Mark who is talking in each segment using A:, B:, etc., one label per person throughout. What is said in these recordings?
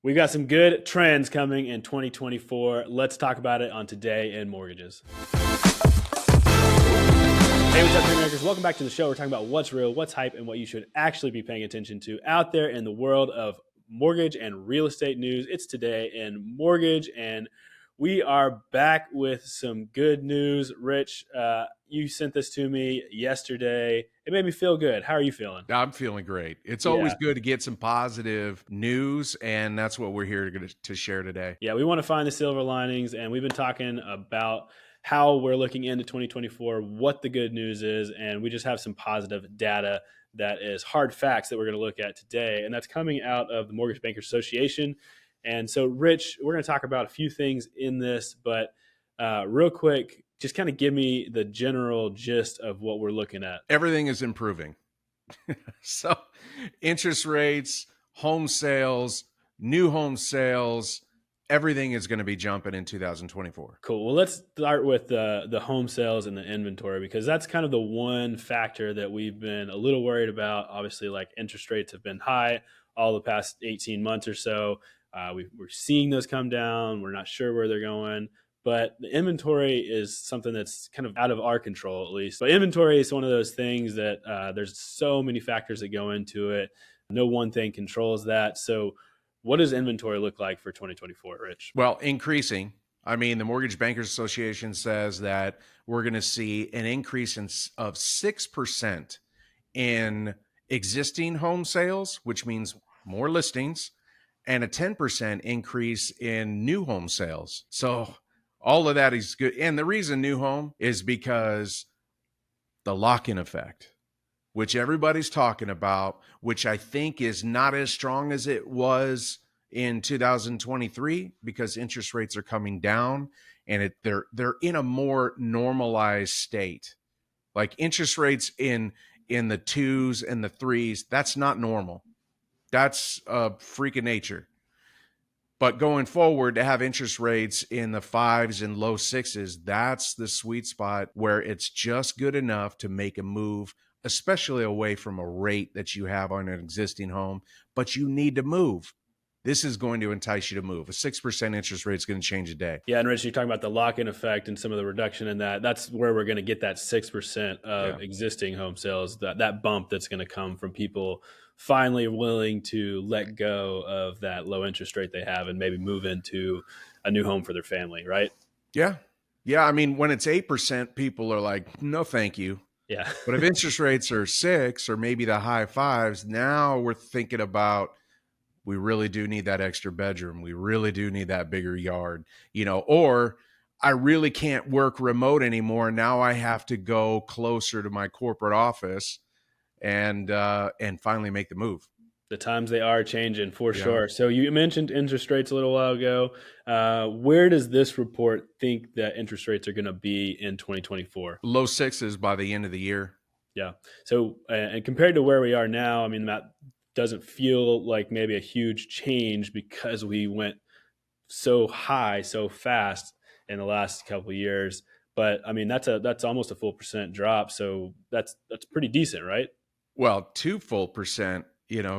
A: We got some good trends coming in 2024. Let's talk about it on Today in Mortgages. Hey, what's up, Dream Makers? Welcome back to the show. We're talking about what's real, what's hype, and what you should actually be paying attention to out there in the world of mortgage and real estate news. It's Today in Mortgage, and we are back with some good news. Rich, you sent this to me yesterday. It made me feel good. How are you feeling?
B: I'm feeling great. It's
A: Yeah.
B: always good to get some positive news, and that's what we're here to share today.
A: Yeah, we want to find the silver linings, and we've been talking about how we're looking into 2024, what the good news is, and we just have some positive data that is hard facts that we're going to look at today, and that's coming out of the Mortgage Bankers Association. And so, Rich, we're going to talk about a few things in this, but real quick, just kind of give me the general gist of what we're looking at.
B: Everything is improving. So interest rates, home sales, new home sales, everything is going to be jumping in 2024.
A: Cool. Well, let's start with the home sales and the inventory, because that's kind of the one factor that we've been a little worried about. Obviously, like interest rates have been high all the past 18 months or so. We're seeing those come down. We're not sure where they're going. But the inventory is something that's kind of out of our control, at least. But inventory is one of those things that there's so many factors that go into it. No one thing controls that. So what does inventory look like for 2024, Rich?
B: Well, increasing. I mean, the Mortgage Bankers Association says that we're going to see an increase of 6% in existing home sales, which means more listings, and a 10% increase in new home sales. So all of that is good. And the reason new home is because the lock-in effect, which everybody's talking about, which I think is not as strong as it was in 2023 because interest rates are coming down and they're in a more normalized state. Like interest rates in the 2s and the 3s, that's not normal. That's a freak of nature. But going forward, to have interest rates in the 5s and low 6s, that's the sweet spot where it's just good enough to make a move, especially away from a rate that you have on an existing home, but you need to move. This is going to entice you to move. A 6% interest rate is going to change a day.
A: Yeah, and Rich, you're talking about the lock-in effect and some of the reduction in that. That's where we're going to get that 6% of existing home sales, that bump that's going to come from people finally willing to let go of that low interest rate they have and maybe move into a new home for their family, right?
B: Yeah. Yeah, I mean, when it's 8%, people are like, no, thank you.
A: Yeah.
B: But if interest rates are 6 or maybe the high 5s, now we're thinking about, we really do need that extra bedroom. We really do need that bigger yard, or I really can't work remote anymore. Now I have to go closer to my corporate office and finally make the move.
A: The times they are changing for sure. So you mentioned interest rates a little while ago. Where does this report think that interest rates are going to be in 2024?
B: Low 6s by the end of the year.
A: Yeah. So, and compared to where we are now, I mean, that doesn't feel like maybe a huge change because we went so high so fast in the last couple of years. But I mean, that's almost a full percent drop. So that's pretty decent, right?
B: Well, 2 full percent,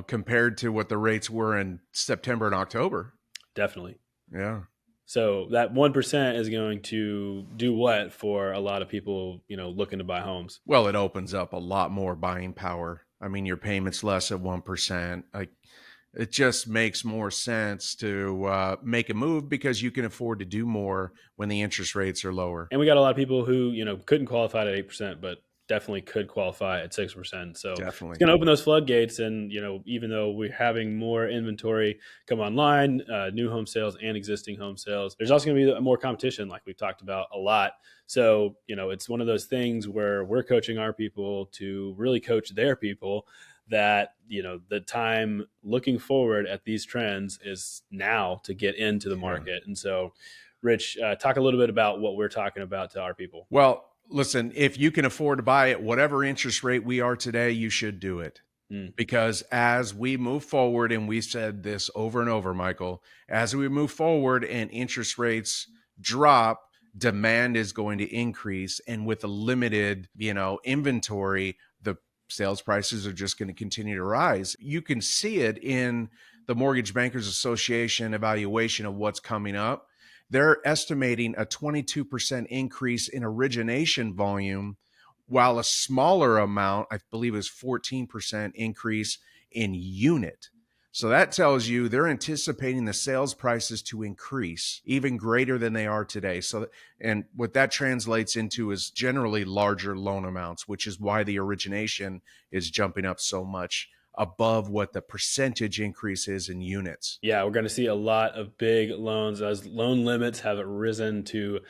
B: compared to what the rates were in September and October.
A: Definitely.
B: Yeah.
A: So that 1% is going to do what for a lot of people, looking to buy homes?
B: Well, it opens up a lot more buying power. I mean, your payment's less at 1%. It just makes more sense to make a move because you can afford to do more when the interest rates are lower.
A: And we got a lot of people who, couldn't qualify at 8%, but definitely could qualify at 6%. So
B: definitely,
A: it's going to open those floodgates. And, even though we're having more inventory come online, new home sales and existing home sales, there's also going to be more competition, like we've talked about a lot. So, it's one of those things where we're coaching our people to really coach their people that, the time looking forward at these trends is now to get into the market. And so, Rich, talk a little bit about what we're talking about to our people.
B: Well, listen, if you can afford to buy at whatever interest rate we are today, you should do it. Because as we move forward, and we said this over and over, Michael, as we move forward and interest rates drop, demand is going to increase. And with a limited, inventory, the sales prices are just going to continue to rise. You can see it in the Mortgage Bankers Association evaluation of what's coming up, they're estimating a 22% increase in origination volume, while a smaller amount, I believe is 14% increase in unit. So that tells you they're anticipating the sales prices to increase even greater than they are today. So, and what that translates into is generally larger loan amounts, which is why the origination is jumping up so much above what the percentage increase is in units.
A: Yeah, we're going to see a lot of big loans as loan limits have risen to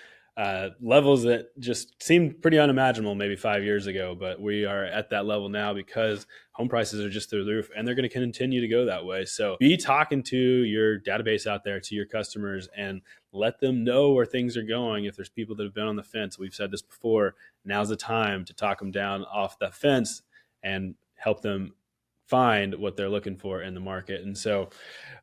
A: levels that just seemed pretty unimaginable maybe 5 years ago. But we are at that level now because home prices are just through the roof, and they're going to continue to go that way. So be talking to your database out there, to your customers, and let them know where things are going. If there's people that have been on the fence, we've said this before, now's the time to talk them down off the fence and help them find what they're looking for in the market. And so,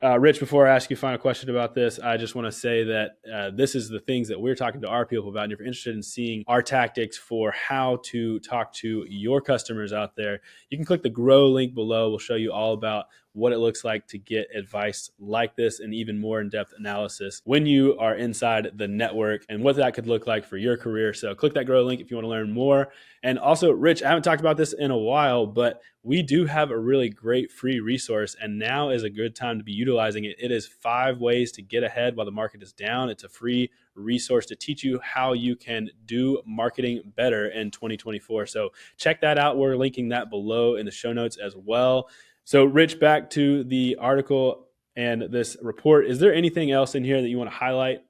A: Rich, before I ask you a final question about this, I just want to say that this is the things that we're talking to our people about. And if you're interested in seeing our tactics for how to talk to your customers out there, you can click the Grow link below. We'll show you all about what it looks like to get advice like this and even more in-depth analysis when you are inside the network and what that could look like for your career. So click that Grow link if you want to learn more. And also, Rich, I haven't talked about this in a while, but we do have a really great free resource, and now is a good time to be utilizing it. It is 5 ways to get ahead while the market is down. It's a free resource to teach you how you can do marketing better in 2024. So check that out. We're linking that below in the show notes as well. So, Rich, back to the article and this report. Is there anything else in here that you want to highlight?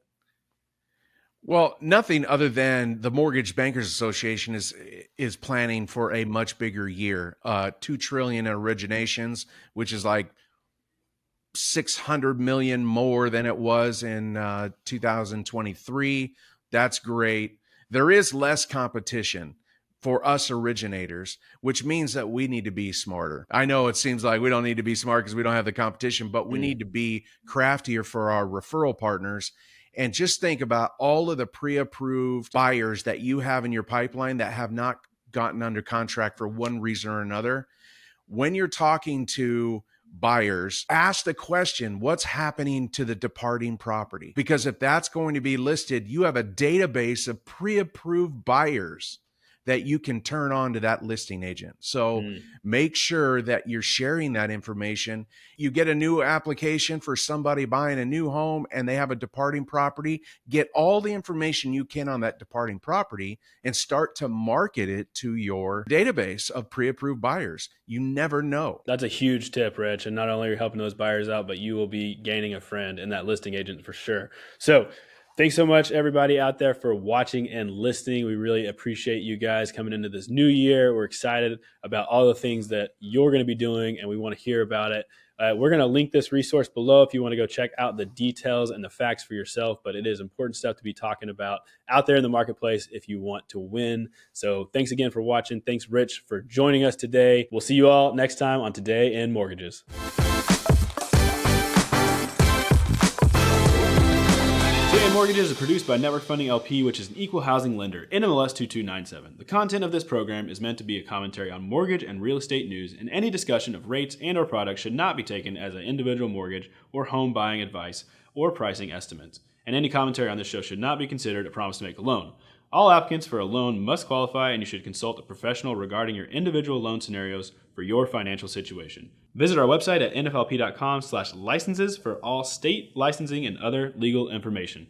B: Well, nothing other than the Mortgage Bankers Association is planning for a much bigger year. $2 trillion in originations, which is like 600 million more than it was in 2023. That's great. There is less competition for us originators, which means that we need to be smarter. I know it seems like we don't need to be smart because we don't have the competition, but we need to be craftier for our referral partners. And just think about all of the pre-approved buyers that you have in your pipeline that have not gotten under contract for one reason or another. When you're talking to buyers, ask the question, what's happening to the departing property? Because if that's going to be listed, you have a database of pre-approved buyers that you can turn on to that listing agent. So make sure that you're sharing that information. You get a new application for somebody buying a new home and they have a departing property, get all the information you can on that departing property and start to market it to your database of pre-approved buyers. You never know.
A: That's a huge tip, Rich. And not only are you helping those buyers out, but you will be gaining a friend in that listing agent for sure. So thanks so much, everybody out there, for watching and listening. We really appreciate you guys coming into this new year. We're excited about all the things that you're going to be doing, and we want to hear about it. We're going to link this resource below if you want to go check out the details and the facts for yourself, but it is important stuff to be talking about out there in the marketplace if you want to win. So thanks again for watching. Thanks, Rich, for joining us today. We'll see you all next time on Today in Mortgages. Mortgages is produced by Network Funding LP, which is an equal housing lender, NMLS 2297. The content of this program is meant to be a commentary on mortgage and real estate news, and any discussion of rates and or products should not be taken as an individual mortgage or home buying advice or pricing estimates. And any commentary on this show should not be considered a promise to make a loan. All applicants for a loan must qualify, and you should consult a professional regarding your individual loan scenarios for your financial situation. Visit our website at nflp.com/licenses for all state licensing and other legal information.